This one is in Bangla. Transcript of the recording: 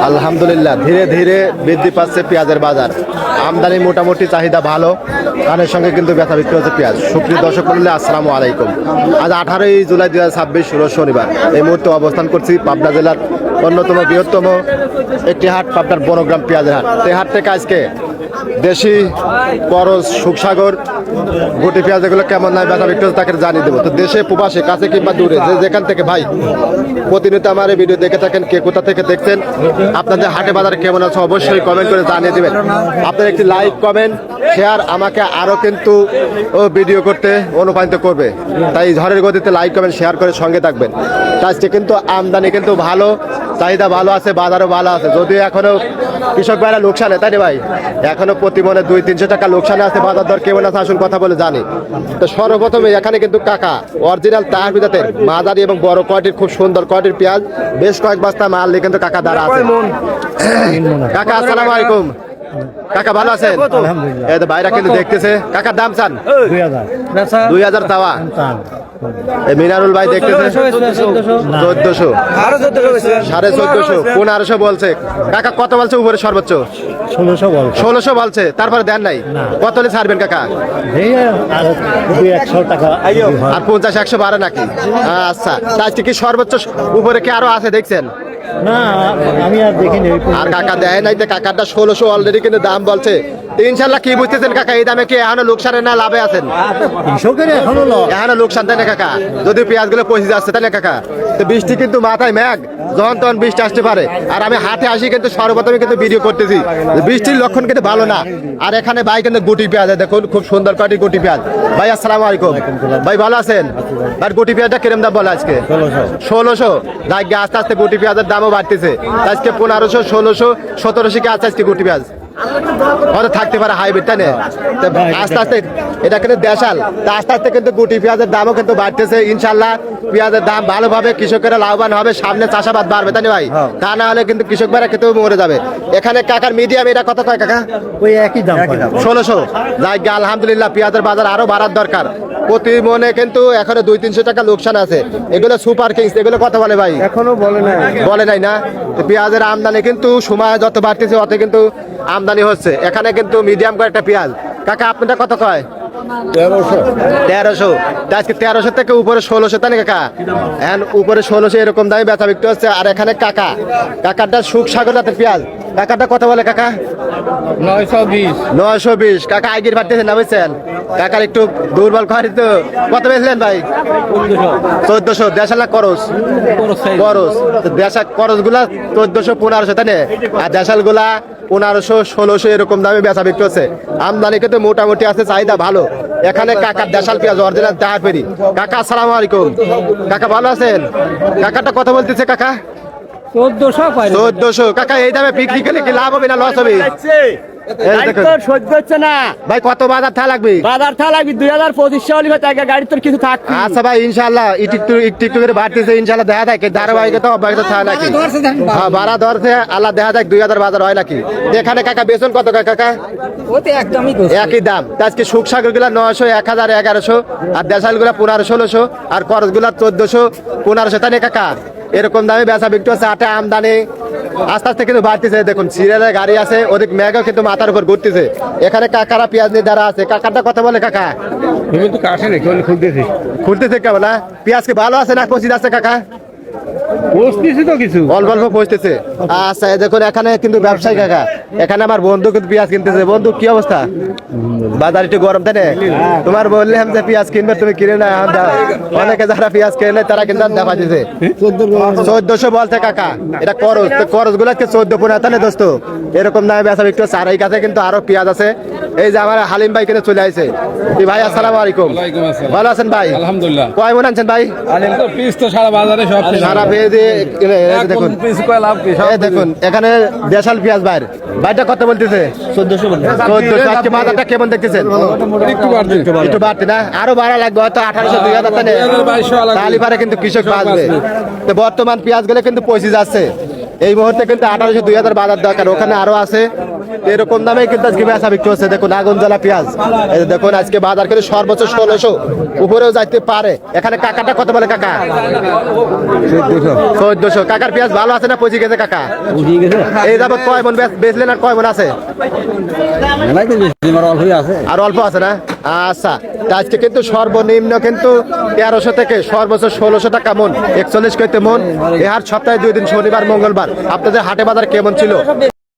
আলহামদুলিল্লাহ ধীরে ধীরে বৃদ্ধি পাচ্ছে পেঁয়াজের বাজার। আমদানি মোটামুটি চাহিদা ভালো, কারণের সঙ্গে কিন্তু বেচা বিক্রি হচ্ছে পেঁয়াজ। সুপ্রিয় দর্শক মণ্ডলী, আসসালামু আলাইকুম। আজ 18ই জুলাই 2026 রোজ শনিবার। এই মুহূর্তে অবস্থান করছি পাবনা জেলার অন্যতম বৃহত্তম একটি হাট, পাবনার বনগ্রাম পেঁয়াজের হাট। এই হাট থেকে আজকে দেশি, করজ, সুখসাগর, গুটি পেঁয়াজ এগুলো কেমন নাই বেচা বিক্রি হচ্ছে তাকে জানিয়ে দেবো। তো দেশে প্রবাসে কাছে কিংবা দূরে যে যেখান থেকে ভাই প্রতিনিয়ত আমার এই ভিডিও দেখে থাকেন, কে কোথা থেকে দেখছেন, আপনাদের হাটে বাজার কেমন আছে অবশ্যই কমেন্ট করে জানিয়ে দেবেন। আপনার একটি লাইক, কমেন্ট, শেয়ার আমাকে আরও কিন্তু ভিডিও করতে অনুপ্রাণিত করবে। তাই ঝড়ের গতিতে লাইক, কমেন্ট, শেয়ার করে সঙ্গে থাকবেন। আজকে কিন্তু আমদানি কিন্তু ভালো, চাহিদা ভালো আছে, বাজারও ভালো আছে। যদিও এখনো কৃষক ভাইরা লোকসানে, তাই না ভাই? এখনো প্রতি মনে 200-300 টাকা লোকসানে আছে। বাজার দর কেমন আছে আসুন কথা বলে জানি। তো সর্বপ্রথমে এখানে কিন্তু কাকা অরিজিনাল তার বিদাতের মাঝারি এবং বড় কোয়ালিটির খুব সুন্দর কোয়ালিটির পেঁয়াজ বেশ কয়েক বস্তা মাল নিয়ে কিন্তু কাকা দ্বারা আছে। কাকা আসসালামু আলাইকুম। কাকা ভালো আছেন? এই তো ভাইরা কিন্তু দেখতেছে। কাকার দাম চান 2000 চাওয়া। এই মিনারুল ভাই দেখতেছে 1400, 1450, 1500 বলছে। কাকা কত বলছে উপরে সর্বোচ্চ? 1600 বলছে। তারপরে দেন নাই? কত হলে ছাড়বেন কাকা? আর 50-100 বাড়ে নাকি? আচ্ছা, আজকে কি সর্বোচ্চ উপরে কি আরো আছে দেখছেন? না, আমি আর দেখিনি। আর কাকা দেয় নাই তো? কাকারটা 1600 অলরেডি কিন্তু দাম বলছে। ইনশাল্লাহ কি বুঝতেছেন কাকা, এই দামে কি এখনো লোকসানে না লাভে আছেন? এখনো লোকসান, তাই না কাকা? যদি পেঁয়াজ গুলো পচে যাচ্ছে, তাই না কাকা? তো বৃষ্টি কিন্তু মাথায় মেঘ, যখন তখন বৃষ্টি আসতে পারে। আর আমি হাটে আসি কিন্তু সর্বপ্রথমে কিন্তু ভিডিও করতেছি, বৃষ্টির লক্ষণ কিন্তু ভালো না। আর এখানে ভাই কিন্তু গুটি পেঁয়াজ দেখুন, খুব সুন্দর কোয়ালিটি গুটি পেঁয়াজ। ভাই আসসালামু আলাইকুম। ভাই ভালো আছেন? আর গুটি পেঁয়াজটা কিরম দাম বলে আজকে? 1600। আস্তে আস্তে গুটি পেঁয়াজের দামও বাড়তেছে। আজকে 1500, 1600, 1700 কি আছে আজকে গুটি পেঁয়াজ? হয়তো থাকতে পারে হাইব্রিড, তাই না? আস্তে আস্তে এটা কিন্তু দেশাল, আস্তে আস্তে কিন্তু গুটি পেঁয়াজের দামও কিন্তু বাড়তেছে। ইনশাল্লাহ পেঁয়াজের দাম ভালোভাবে কৃষকেরা লাভবান হবে, সামনে চাষাবাদ বাড়বে, তাই না ভাই? তা না হলে কিন্তু কৃষক ভাইরা খেতেও মরে যাবে। এখানে কাকার মিডিয়াম এটা কত কয় কাকা? ওই একই দাম, 1600। যাই গে, আলহামদুলিল্লাহ পেঁয়াজের বাজার আরো বাড়ার দরকার। প্রতি মনে কিন্তু এখনো 200-300 টাকা লোকসান আছে। এগুলো সুপার কিংস, এগুলো কত বলে ভাই? এখনো বলে নাই না? পেঁয়াজের আমদানি কিন্তু সময় যত বাড়তেছে অত কিন্তু আমদানি হচ্ছে। এখানে কিন্তু মিডিয়াম করে একটা পেঁয়াজ। কাকা আপনারটা কত কয়? 1300। আজকে 1300 থেকে উপরে 1600, তাই না কাকা? এখন উপরে 1600 এরকম দামে বেচা বিক্রি হচ্ছে। আর এখানে কাকারটা সুখসাগর জাতের পেঁয়াজ। কাকারটা কত বলে কাকা? 920। কাকা আইগির বাড়তেছেন না, বুঝছেন? কাকার একটু দুর্বল খাওয়ারি তো। কত বেচলেন ভাই? 1400। দেশাল না করজ? দেশাল করজ গুলা 1400, 1500, তাই না? আর দেশাল গুলা 1500, 1600 এরকম দামে বেচা বিক্রি হচ্ছে। আমদানি কিন্তু মোটামুটি আছে, চাহিদা ভালো। এখানে কাকার দেশাল পেঁয়াজ অরিজিনাল তাহার পেরি। কাকা আসসালামু আলাইকুম। কাকা ভালো আছেন? কাকারটা কত বলতেছে কাকা? 1400। কাকা এই দামে বিক্রি করলে কি লাভ হবে না লস হবে? ভাই কত বাজার থা লাগবে? 2025 গাড়ি তোর কিছু থাকবে। আচ্ছা ভাই, ইনশাল্লাহ একটু করে বাড়তেছে। ইনশাল্লাহ দেখা যায় ধারাবাহিকতা অব্যাহত থাকে নাকি? হ্যাঁ, বাড়া ধরছে আল্লাহ, দেখা যায় 2000 বাজার হয় নাকি? এখানে কাকা বেতন কত কাকা? একই দাম। আজকে সুখসাগর গুলা 900, 1000, 1100। আর দেশাল গুলা 1500, 1600। আর করজ গুলা 1400, 1500, তাই না কাকা? এরকম দামে বেচা বিক্রি হচ্ছে। আটে আমদানি আস্তে আস্তে কিন্তু বাড়তেছে। দেখুন সিরিয়ালে গাড়ি আছে, ওদিক মেঘও কিন্তু মাথার উপর ঘুরতেছে। এখানে কাকারা পেঁয়াজ নিয়ে দাঁড়া আছে। কাকারটা কথা বলে কাকা? খুলতেছে কেমন না? পেঁয়াজ কি ভালো আছে না পচি যাচ্ছে কাকা? অল্প অল্প পৌঁছতেছে। আচ্ছা দেখুন এখানে কিন্তু ব্যবসায়ী কাকা, এখানে আমার বন্ধু কিন্তু পেঁয়াজ কিনতেছে। বন্ধু কি অবস্থা? বাজার একটু গরম, তাই না? তোমার বললাম যে পেঁয়াজ কিনবে, তুমি কিনে না। অনেকে যারা পেঁয়াজ কিনে তারা কিন্তু দেখা দিছে 1400 বলছে কাকা। এটা করজ গুলো 14-15, তাই না দোস্ত? এরকম দামে বেচা বিক্রি হচ্ছে। আর এই কাছে কিন্তু আরো পেঁয়াজ আছে। এই যে আমার হালিম ভাই কিনে চলে আসছে। ভাই আসসালামু আলাইকুম। ভালো আছেন ভাই? আলহামদুলিল্লাহ। কয় মন আনছেন ভাই? সারা বাজারে সব সারা দেখুন দেখুন এখানে দেশাল পেঁয়াজ বাইর। ভাইটা কত বলতেছে? 1400। আজকে বাজারটা কেমন দেখতেছেন? একটু বাড়তি না? আরো বাড়া লাগবে হয়তো 1800, 2000, তাহলে পারে কিন্তু কৃষক বাঁচবে। তো বর্তমান পেঁয়াজ গুলো কিন্তু পচে যাচ্ছে। এই মুহূর্তে কিন্তু 1800, 2000 বাজার দরকার। ওখানে আরো আছে। এরকম দামে কিন্তু আজকে বেচা বিক্রি হচ্ছে। দেখুন আগুন জ্বালা পেঁয়াজ, এই যে দেখুন আজকে বাজার কিন্তু সর্বোচ্চ 1600 উপরেও যাইতে পারে। এখানে কাকাটা কত বলে কাকা? 1400। কাকার পেঁয়াজ ভালো আছে না পচে গেছে কাকা? এই যাবত কয় মন বেচলেন আর কয় মন আছে? আর অল্প আছে না? আচ্ছা, তা আজকে কিন্তু সর্বনিম্ন কিন্তু 1300 থেকে সর্বোচ্চ 1600 টাকা মন, 41 কইতে মন। এ হাট সপ্তাহে 2 দিন, শনিবার মঙ্গলবার। আপনাদের হাটে বাজার কেমন ছিল